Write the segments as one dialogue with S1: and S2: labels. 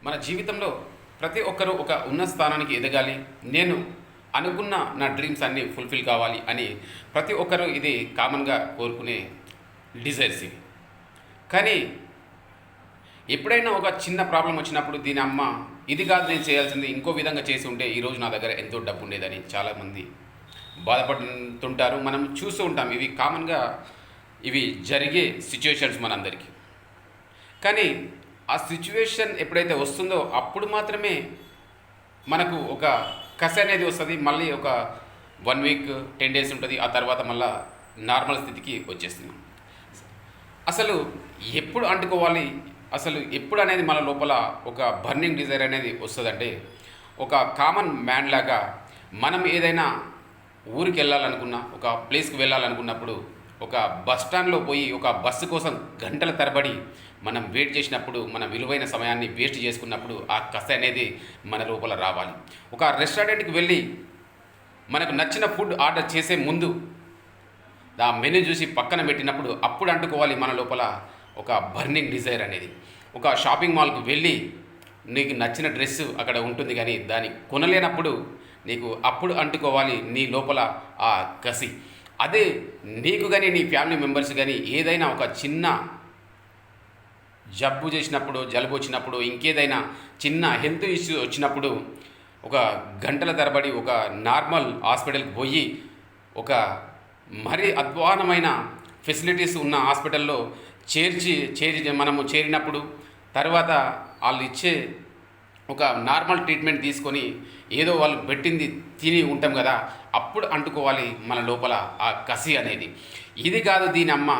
S1: మన జీవితంలో ప్రతి ఒక్కరూ ఒక ఉన్నత స్థానానికి ఎదగాలి, నేను అనుకున్న నా డ్రీమ్స్ అన్నీ ఫుల్ఫిల్ కావాలి అని ప్రతి ఒక్కరూ ఇది కామన్గా కోరుకునే డిజైర్స్ ఇవి. కానీ ఎప్పుడైనా ఒక చిన్న ప్రాబ్లం వచ్చినప్పుడు దీని అమ్మ ఇది కాదు నేను చేయాల్సింది ఇంకో విధంగా చేసి ఉంటే ఈరోజు నా దగ్గర ఎంతో డబ్బు ఉండేదని చాలామంది బాధపడుతుంటారు. మనం చూస్తూ ఉంటాం. ఇవి కామన్గా ఇవి జరిగే సిచ్యువేషన్స్ మనందరికీ. కానీ ఆ సిచ్యువేషన్ ఎప్పుడైతే వస్తుందో అప్పుడు మాత్రమే మనకు ఒక కసి అనేది వస్తుంది. మళ్ళీ ఒక 1 వీక్ 10 డేస్ ఉంటుంది. ఆ తర్వాత మళ్ళీ నార్మల్ స్థితికి వచ్చేస్తున్నాం. అసలు ఎప్పుడు అంటుకోవాలి, అసలు ఎప్పుడు అనేది మన లోపల ఒక బర్నింగ్ డిజైర్ అనేది వస్తుందంటే, ఒక కామన్ మ్యాన్ లాగా మనం ఏదైనా ఊరికి వెళ్ళాలనుకున్నా, ఒక ప్లేస్కి వెళ్ళాలనుకున్నప్పుడు, ఒక బస్ స్టాండ్లో పోయి ఒక బస్సు కోసం గంటల తరబడి మనం వెయిట్ చేసినప్పుడు, మన విలువైన సమయాన్ని వేస్ట్ చేసుకున్నప్పుడు ఆ కసి అనేది మన లోపల రావాలి. ఒక రెస్టారెంట్కి వెళ్ళి మనకు నచ్చిన ఫుడ్ ఆర్డర్ చేసే ముందు ఆ మెనూ చూసి పక్కన పెట్టినప్పుడు అప్పుడు అంటుకోవాలి మన లోపల ఒక బర్నింగ్ డిజైర్ అనేది. ఒక షాపింగ్ మాల్కి వెళ్ళి నీకు నచ్చిన డ్రెస్సు అక్కడ ఉంటుంది, కానీ దాన్ని కొనలేనప్పుడు నీకు అప్పుడు అంటుకోవాలి నీ లోపల ఆ కసి. అదే నీకు కానీ నీ ఫ్యామిలీ మెంబర్స్ కానీ ఏదైనా ఒక చిన్న జబ్బు చేసినప్పుడు, జలుబు వచ్చినప్పుడు, ఇంకేదైనా చిన్న హెల్త్ ఇష్యూ వచ్చినప్పుడు ఒక గంటల తరబడి ఒక నార్మల్ హాస్పిటల్కి పోయి ఒక మరీ అధ్వానమైన ఫెసిలిటీస్ ఉన్న హాస్పిటల్లో మనము చేరినప్పుడు తర్వాత వాళ్ళు ఇచ్చే ఒక నార్మల్ ట్రీట్మెంట్ తీసుకొని ఏదో వాళ్ళు పెట్టింది తిని ఉంటాం కదా, అప్పుడు అంటుకోవాలి మన లోపల ఆ కసి అనేది. ఇది కాదు దీని అమ్మ,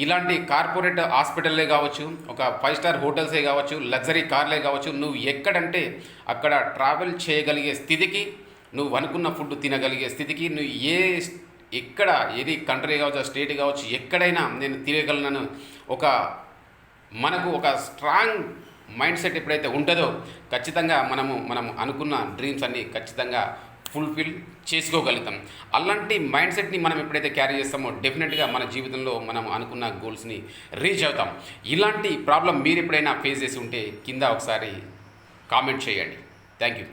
S1: ఇలాంటి కార్పొరేట్ హాస్పిటల్లే కావచ్చు, ఒక 5 స్టార్ హోటల్సే కావచ్చు, లగ్జరీ కార్లే కావచ్చు, నువ్వు ఎక్కడంటే అక్కడ ట్రావెల్ చేయగలిగే స్థితికి, నువ్వు అనుకున్న ఫుడ్ తినగలిగే స్థితికి, నువ్వు ఎక్కడ ఏది కంట్రీ కావచ్చు, స్టేట్ కావచ్చు, ఎక్కడైనా నేను తిరగలను మనకు ఒక స్ట్రాంగ్ మైండ్ సెట్ ఎప్పుడైతే ఉంటుందో ఖచ్చితంగా మనం అనుకున్న డ్రీమ్స్ అన్నీ ఖచ్చితంగా ఫుల్ఫిల్ చేసుకోగలుగుతాం. అలాంటి మైండ్ సెట్ని మనం ఎప్పుడైతే క్యారీ చేస్తామో డెఫినెట్గా మన జీవితంలో మనం అనుకున్న గోల్స్ని రీచ్ అవుతాం. ఇలాంటి ప్రాబ్లం మీరు ఎప్పుడైనా ఫేస్ చేసి ఉంటే కింద ఒకసారి కామెంట్ చేయండి. Thank you.